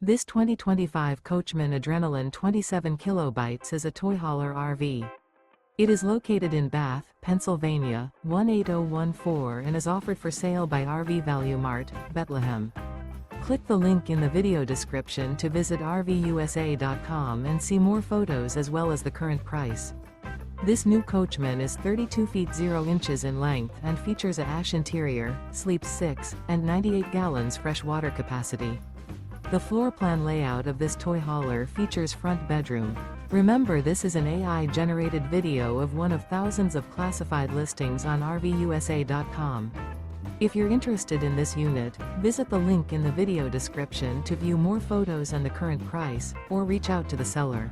This 2025 Coachmen Adrenaline 27 kilobytes is a toy hauler RV. It is located in Bath, Pennsylvania, 18014 and is offered for sale by RV Value Mart, Behtlehem. Click the link in the video description to visit RVUSA.com and see more photos as well as the current price. This new Coachmen is 32 feet 0 inches in length and features a ash interior, sleeps 6, and 98 gallons fresh water capacity. The floor plan layout of this toy hauler features front bedroom. Remember, this is an AI-generated video of one of thousands of classified listings on RVUSA.com. If you're interested in this unit, visit the link in the video description to view more photos and the current price, or reach out to the seller.